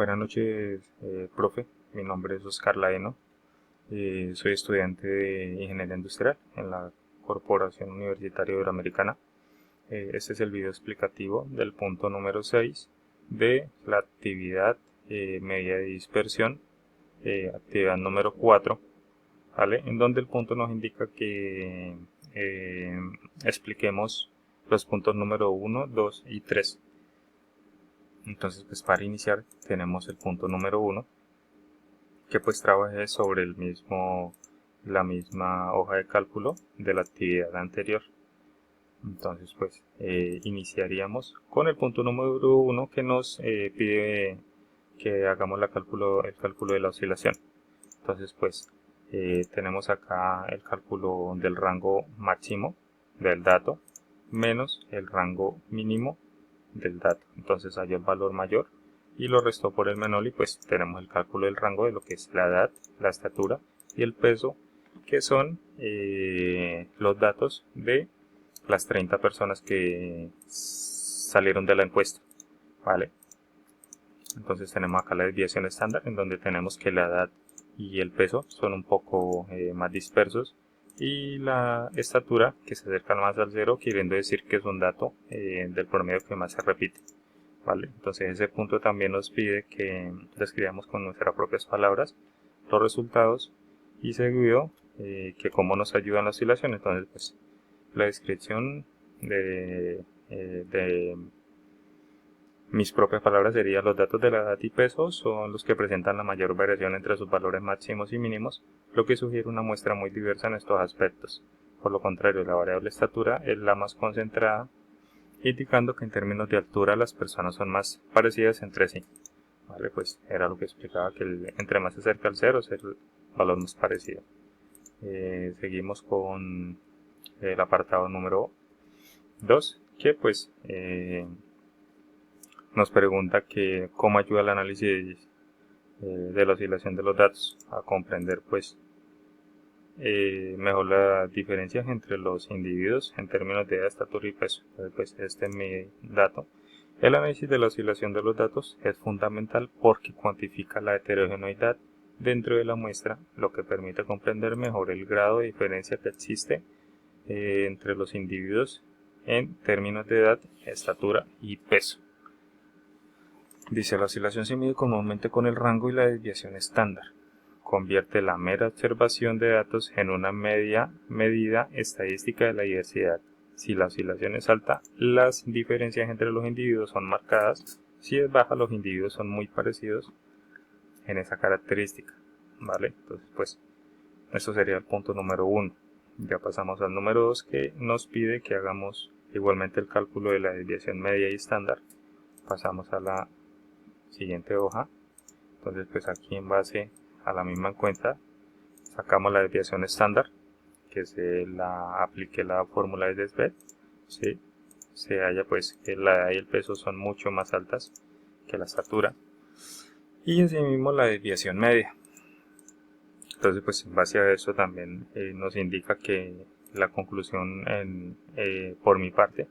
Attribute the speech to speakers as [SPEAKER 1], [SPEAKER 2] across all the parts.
[SPEAKER 1] Buenas noches, profe. Mi nombre es Oscar Laeno. Soy estudiante de Ingeniería Industrial en la Corporación Universitaria Iberoamericana. Este es el video explicativo del punto número 6 de la actividad media de dispersión, actividad número 4, ¿vale? En donde el punto nos indica que expliquemos los puntos número 1, 2 y 3. Entonces, pues para iniciar tenemos el punto número 1, que pues trabaje sobre la misma hoja de cálculo de la actividad anterior. Entonces, pues iniciaríamos con el punto número 1 que nos pide que hagamos el cálculo de la oscilación. Entonces, pues tenemos acá el cálculo del rango máximo del dato menos el rango mínimo del dato. Entonces hay el valor mayor y lo restó por el menor, y pues tenemos el cálculo del rango de lo que es la edad, la estatura y el peso, que son los datos de las 30 personas que salieron de la encuesta, ¿vale? Entonces tenemos acá la desviación estándar, en donde tenemos que la edad y el peso son un poco más dispersos, y la estatura que se acerca más al cero, queriendo decir que es un dato del promedio que más se repite, ¿vale? Entonces ese punto también nos pide que describamos con nuestras propias palabras los resultados, y seguido que cómo nos ayudan las oscilaciones. Entonces pues la descripción de mis propias palabras sería: los datos de la edad y peso son los que presentan la mayor variación entre sus valores máximos y mínimos, lo que sugiere una muestra muy diversa en estos aspectos. Por lo contrario, la variable estatura es la más concentrada, indicando que en términos de altura las personas son más parecidas entre sí. Vale, pues era lo que explicaba, que entre más se acerca al cero es el valor más parecido. Seguimos con el apartado número 2, que pues nos pregunta que cómo ayuda el análisis de la oscilación de los datos a comprender pues mejor las diferencias entre los individuos en términos de edad, estatura y peso. Entonces, pues este es mi dato. El análisis de la oscilación de los datos es fundamental porque cuantifica la heterogeneidad dentro de la muestra, lo que permite comprender mejor el grado de diferencia que existe entre los individuos en términos de edad, estatura y peso. Dice: la oscilación se mide comúnmente con el rango y la desviación estándar. Convierte la mera observación de datos en una medida estadística de la diversidad. Si la oscilación es alta, las diferencias entre los individuos son marcadas. Si es baja, los individuos son muy parecidos en esa característica, ¿vale? Entonces, pues, eso sería el punto número 1. Ya pasamos al número 2, que nos pide que hagamos igualmente el cálculo de la desviación media y estándar. Pasamos a la siguiente hoja. Entonces pues aquí, en base a la misma cuenta, sacamos la desviación estándar, que se la aplique la fórmula de Desvet, ¿sí? Se halla pues que la edad y el peso son mucho más altas que la estatura, y asimismo la desviación media. Entonces pues en base a eso también nos indica que la conclusión por mi parte,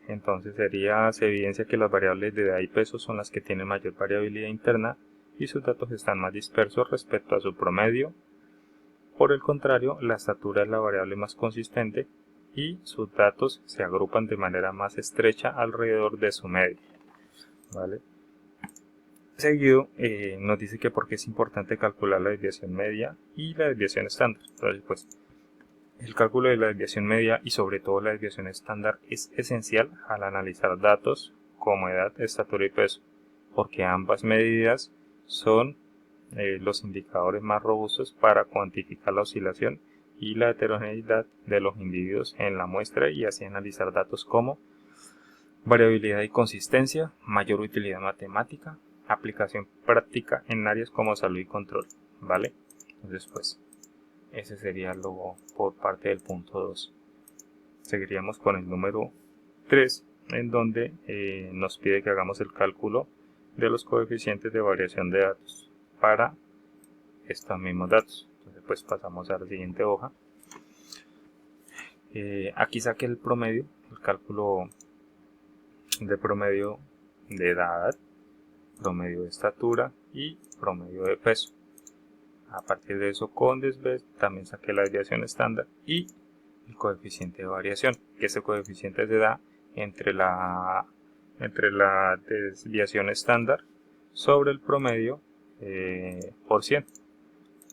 [SPEAKER 1] entonces se evidencia que las variables de edad y peso son las que tienen mayor variabilidad interna y sus datos están más dispersos respecto a su promedio. Por el contrario, la estatura es la variable más consistente y sus datos se agrupan de manera más estrecha alrededor de su medio, ¿vale? Seguido nos dice que por qué es importante calcular la desviación media y la desviación estándar. Entonces pues el cálculo de la desviación media y sobre todo la desviación estándar es esencial al analizar datos como edad, estatura y peso, porque ambas medidas son los indicadores más robustos para cuantificar la oscilación y la heterogeneidad de los individuos en la muestra, y así analizar datos como variabilidad y consistencia, mayor utilidad matemática, aplicación práctica en áreas como salud y control, ¿vale? Entonces pues ese sería lo por parte del punto 2. Seguiríamos con el número 3, en donde nos pide que hagamos el cálculo de los coeficientes de variación de datos para estos mismos datos. Entonces pues pasamos a la siguiente hoja. Aquí saqué el promedio, el cálculo de promedio de edad, promedio de estatura y promedio de peso. A partir de eso, con desvés también saqué la desviación estándar y el coeficiente de variación, que ese coeficiente se da entre la desviación estándar sobre el promedio por 100,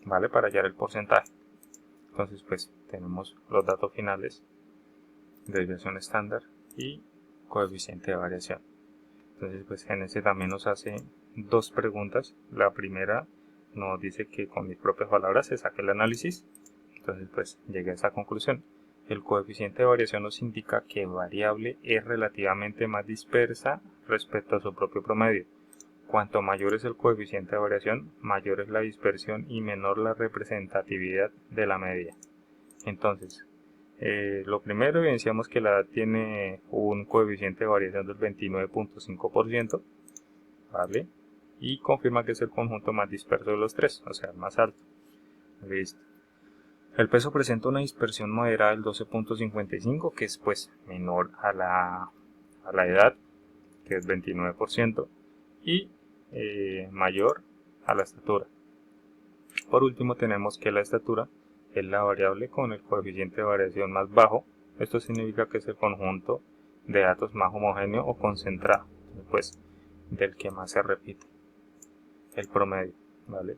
[SPEAKER 1] ¿vale? Para hallar el porcentaje. Entonces, pues tenemos los datos finales, desviación estándar y coeficiente de variación. Entonces, pues en ese también nos hace dos preguntas. La primera nos dice que con mis propias palabras se saque el análisis. Entonces, pues llegué a esa conclusión. El coeficiente de variación nos indica que variable es relativamente más dispersa respecto a su propio promedio. Cuanto mayor es el coeficiente de variación, mayor es la dispersión y menor la representatividad de la media. Entonces, lo primero, evidenciamos que la edad tiene un coeficiente de variación del 29.5%, ¿vale? Y confirma que es el conjunto más disperso de los tres, o sea, el más alto. Listo. El peso presenta una dispersión moderada del 12.55, que es pues menor a la edad, que es 29%, y mayor a la estatura. Por último, tenemos que la estatura es la variable con el coeficiente de variación más bajo. Esto significa que es el conjunto de datos más homogéneo o concentrado, pues del que más se repite, el promedio, ¿vale?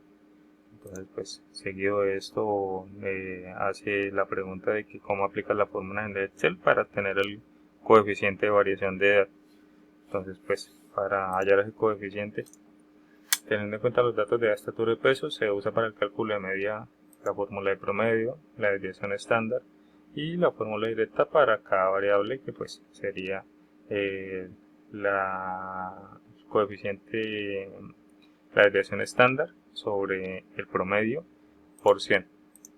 [SPEAKER 1] Entonces, pues seguido de esto hace la pregunta de que cómo aplica la fórmula en Excel para obtener el coeficiente de variación de edad. Entonces, pues para hallar ese coeficiente, teniendo en cuenta los datos de estatura y peso, se usa para el cálculo de media la fórmula de promedio, la desviación estándar y la fórmula directa para cada variable, que pues sería la coeficiente, la desviación estándar sobre el promedio por 100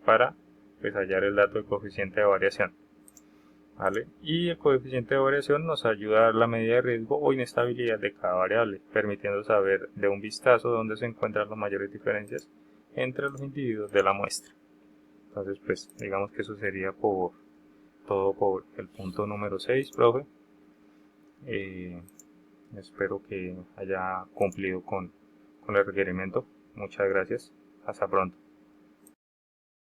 [SPEAKER 1] para pues hallar el dato de coeficiente de variación. ¿Vale? Y el coeficiente de variación nos ayuda a dar la medida de riesgo o inestabilidad de cada variable, permitiendo saber de un vistazo dónde se encuentran las mayores diferencias entre los individuos de la muestra. Entonces, pues digamos que eso sería todo por el punto número 6, profe. Espero que haya cumplido con el requerimiento. Muchas gracias. Hasta pronto.